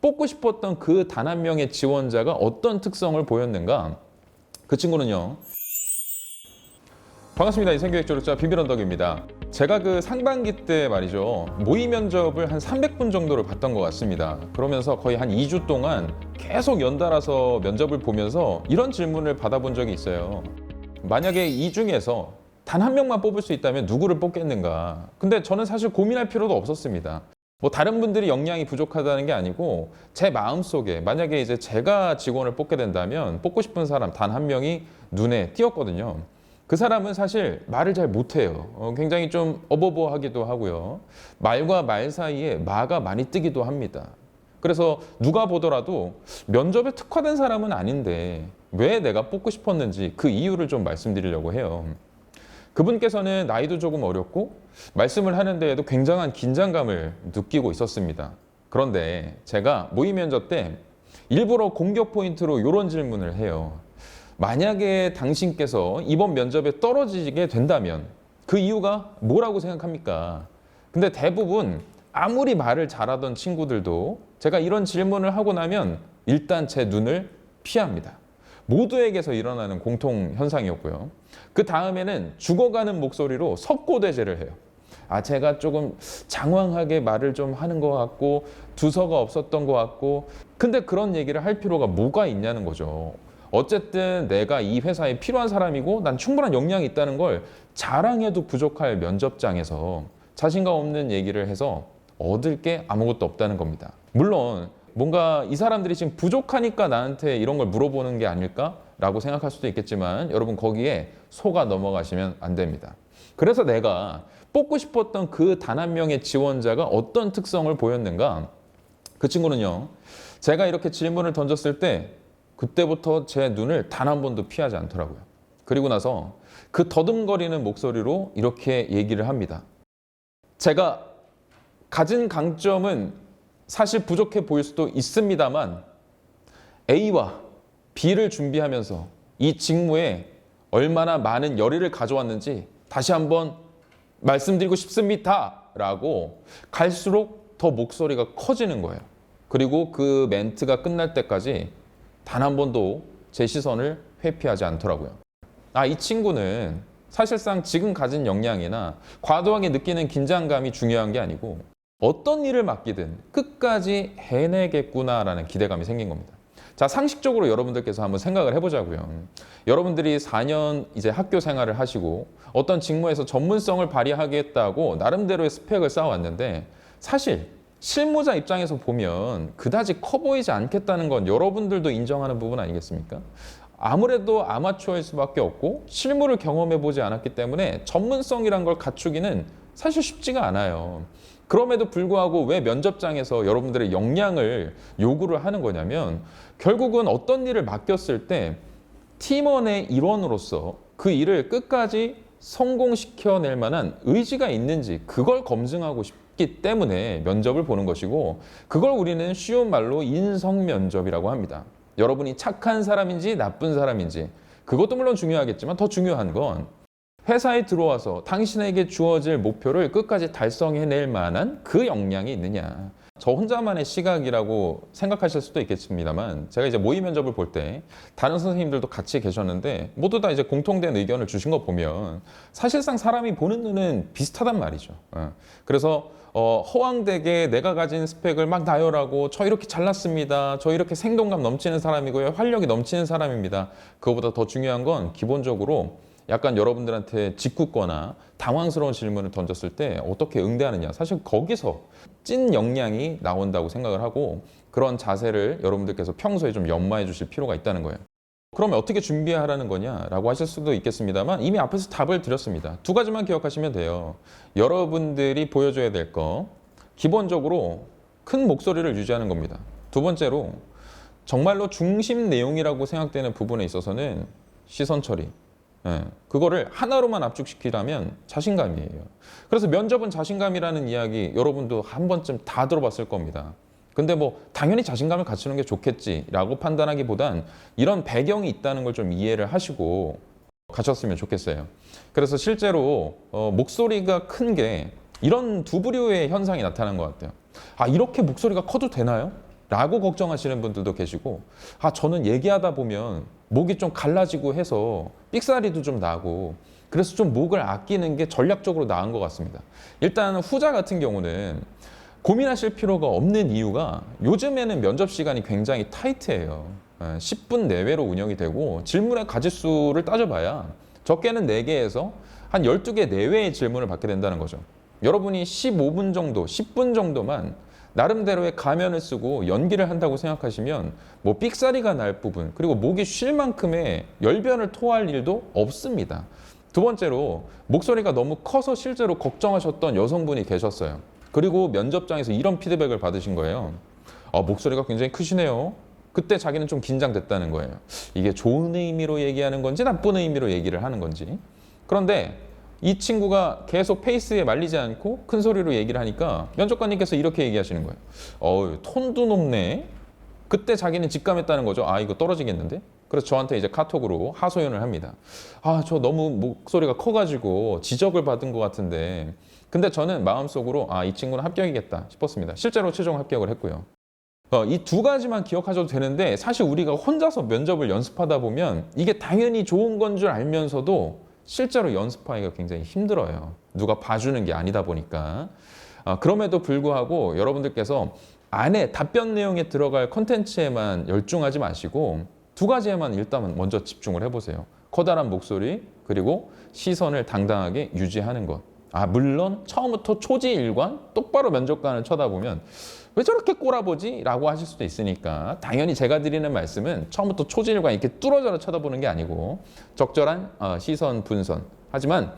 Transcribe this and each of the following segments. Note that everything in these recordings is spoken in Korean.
뽑고 싶었던 그 단 한 명의 지원자가 어떤 특성을 보였는가? 그 친구는요. 반갑습니다. 인생교육 졸업자 비밀언덕입니다. 제가 그 상반기 때 말이죠. 모의 면접을 한 300분 정도를 봤던 것 같습니다. 그러면서 거의 한 2주 동안 계속 연달아서 면접을 보면서 이런 질문을 받아본 적이 있어요. 만약에 이 중에서 단 한 명만 뽑을 수 있다면 누구를 뽑겠는가? 근데 저는 사실 고민할 필요도 없었습니다. 뭐 다른 분들이 역량이 부족하다는 게 아니고 제 마음속에 만약에 이제 제가 직원을 뽑게 된다면 뽑고 싶은 사람 단 한 명이 눈에 띄었거든요. 그 사람은 사실 말을 잘 못해요. 굉장히 좀 어버버하기도 하고요. 말과 말 사이에 마가 많이 뜨기도 합니다. 그래서 누가 보더라도 면접에 특화된 사람은 아닌데 왜 내가 뽑고 싶었는지 그 이유를 좀 말씀드리려고 해요. 그분께서는 나이도 조금 어렸고 말씀을 하는 데에도 굉장한 긴장감을 느끼고 있었습니다. 그런데 제가 모의 면접 때 일부러 공격 포인트로 이런 질문을 해요. 만약에 당신께서 이번 면접에 떨어지게 된다면 그 이유가 뭐라고 생각합니까? 근데 대부분 아무리 말을 잘하던 친구들도 제가 이런 질문을 하고 나면 일단 제 눈을 피합니다. 모두에게서 일어나는 공통 현상이었고요. 그 다음에는 죽어가는 목소리로 석고대죄를 해요. 제가 조금 장황하게 말을 좀 하는 것 같고 두서가 없었던 것 같고 근데 그런 얘기를 할 필요가 뭐가 있냐는 거죠. 어쨌든 내가 이 회사에 필요한 사람이고 난 충분한 역량이 있다는 걸 자랑해도 부족할 면접장에서 자신감 없는 얘기를 해서 얻을 게 아무것도 없다는 겁니다. 물론 뭔가 이 사람들이 지금 부족하니까 나한테 이런 걸 물어보는 게 아닐까라고 생각할 수도 있겠지만 여러분 거기에 속아 넘어가시면 안 됩니다. 그래서 내가 뽑고 싶었던 그 단 한 명의 지원자가 어떤 특성을 보였는가? 그 친구는요. 제가 이렇게 질문을 던졌을 때 그때부터 제 눈을 단 한 번도 피하지 않더라고요. 그리고 나서 그 더듬거리는 목소리로 이렇게 얘기를 합니다. 제가 가진 강점은 사실 부족해 보일 수도 있습니다만 A와 B를 준비하면서 이 직무에 얼마나 많은 열의를 가져왔는지 다시 한번 말씀드리고 싶습니다. 라고 갈수록 더 목소리가 커지는 거예요. 그리고 그 멘트가 끝날 때까지 단 한 번도 제 시선을 회피하지 않더라고요. 이 친구는 사실상 지금 가진 역량이나 과도하게 느끼는 긴장감이 중요한 게 아니고 어떤 일을 맡기든 끝까지 해내겠구나라는 기대감이 생긴 겁니다. 자, 상식적으로 여러분들께서 한번 생각을 해보자고요. 여러분들이 4년 이제 학교 생활을 하시고 어떤 직무에서 전문성을 발휘하겠다고 나름대로의 스펙을 쌓아왔는데 사실 실무자 입장에서 보면 그다지 커 보이지 않겠다는 건 여러분들도 인정하는 부분 아니겠습니까? 아무래도 아마추어일 수밖에 없고 실무를 경험해보지 않았기 때문에 전문성이란 걸 갖추기는 사실 쉽지가 않아요. 그럼에도 불구하고 왜 면접장에서 여러분들의 역량을 요구를 하는 거냐면 결국은 어떤 일을 맡겼을 때 팀원의 일원으로서 그 일을 끝까지 성공시켜낼 만한 의지가 있는지 그걸 검증하고 싶기 때문에 면접을 보는 것이고 그걸 우리는 쉬운 말로 인성면접이라고 합니다. 여러분이 착한 사람인지 나쁜 사람인지 그것도 물론 중요하겠지만 더 중요한 건 회사에 들어와서 당신에게 주어질 목표를 끝까지 달성해낼 만한 그 역량이 있느냐. 저 혼자만의 시각이라고 생각하실 수도 있겠습니다만 제가 이제 모의 면접을 볼 때 다른 선생님들도 같이 계셨는데 모두 다 이제 공통된 의견을 주신 거 보면 사실상 사람이 보는 눈은 비슷하단 말이죠. 그래서 허황되게 내가 가진 스펙을 막 나열하고 저 이렇게 잘났습니다. 저 이렇게 생동감 넘치는 사람이고요. 활력이 넘치는 사람입니다. 그거보다 더 중요한 건 기본적으로 약간 여러분들한테 짓궂거나 당황스러운 질문을 던졌을 때 어떻게 응대하느냐. 사실 거기서 찐 역량이 나온다고 생각을 하고 그런 자세를 여러분들께서 평소에 좀 연마해 주실 필요가 있다는 거예요. 그러면 어떻게 준비하라는 거냐라고 하실 수도 있겠습니다만 이미 앞에서 답을 드렸습니다. 두 가지만 기억하시면 돼요. 여러분들이 보여줘야 될 거 기본적으로 큰 목소리를 유지하는 겁니다. 두 번째로 정말로 중심 내용이라고 생각되는 부분에 있어서는 시선 처리. 그거를 하나로만 압축시키라면 자신감이에요. 그래서 면접은 자신감이라는 이야기 여러분도 한 번쯤 다 들어봤을 겁니다. 근데 뭐 당연히 자신감을 갖추는 게 좋겠지라고 판단하기보단 이런 배경이 있다는 걸 좀 이해를 하시고 가셨으면 좋겠어요. 그래서 실제로 목소리가 큰 게 이런 두 부류의 현상이 나타난 것 같아요. 이렇게 목소리가 커도 되나요? 라고 걱정하시는 분들도 계시고, 아, 저는 얘기하다 보면 목이 좀 갈라지고 해서 삑사리도 좀 나고 그래서 좀 목을 아끼는 게 전략적으로 나은 것 같습니다. 일단 후자 같은 경우는 고민하실 필요가 없는 이유가 요즘에는 면접 시간이 굉장히 타이트해요. 10분 내외로 운영이 되고 질문의 가짓수를 따져봐야 적게는 4개에서 한 12개 내외의 질문을 받게 된다는 거죠. 여러분이 15분 정도, 10분 정도만 나름대로의 가면을 쓰고 연기를 한다고 생각하시면 뭐 삑사리가 날 부분, 그리고 목이 쉴 만큼의 열변을 토할 일도 없습니다. 두 번째로 목소리가 너무 커서 실제로 걱정하셨던 여성분이 계셨어요. 그리고 면접장에서 이런 피드백을 받으신 거예요. 목소리가 굉장히 크시네요. 그때 자기는 좀 긴장됐다는 거예요. 이게 좋은 의미로 얘기하는 건지 나쁜 의미로 얘기를 하는 건지. 그런데 이 친구가 계속 페이스에 말리지 않고 큰 소리로 얘기를 하니까 면접관님께서 이렇게 얘기하시는 거예요. 톤도 높네. 그때 자기는 직감했다는 거죠. 이거 떨어지겠는데? 그래서 저한테 이제 카톡으로 하소연을 합니다. 저 너무 목소리가 커가지고 지적을 받은 것 같은데. 근데 저는 마음속으로 이 친구는 합격이겠다 싶었습니다. 실제로 최종 합격을 했고요. 이 두 가지만 기억하셔도 되는데 사실 우리가 혼자서 면접을 연습하다 보면 이게 당연히 좋은 건 줄 알면서도 실제로 연습하기가 굉장히 힘들어요. 누가 봐주는 게 아니다 보니까. 그럼에도 불구하고 여러분들께서 안에 답변 내용에 들어갈 컨텐츠에만 열중하지 마시고 두 가지에만 일단 먼저 집중을 해보세요. 커다란 목소리, 그리고 시선을 당당하게 유지하는 것. 물론 처음부터 초지일관 똑바로 면접관을 쳐다보면 왜 저렇게 꼬라보지? 라고 하실 수도 있으니까 당연히 제가 드리는 말씀은 처음부터 초지일관 이렇게 뚫어져라 쳐다보는 게 아니고 적절한 시선 분선. 하지만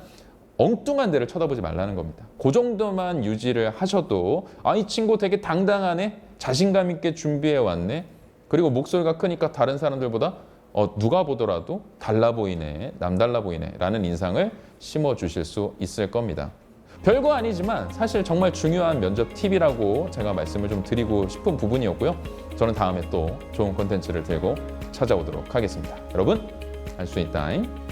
엉뚱한 데를 쳐다보지 말라는 겁니다. 그 정도만 유지를 하셔도 이 친구 되게 당당하네, 자신감 있게 준비해 왔네, 그리고 목소리가 크니까 다른 사람들보다 누가 보더라도 달라 보이네, 남달라 보이네 라는 인상을 심어주실 수 있을 겁니다. 별거 아니지만 사실 정말 중요한 면접 팁이라고 제가 말씀을 좀 드리고 싶은 부분이었고요. 저는 다음에 또 좋은 콘텐츠를 들고 찾아오도록 하겠습니다. 여러분, 할 수 있다잉.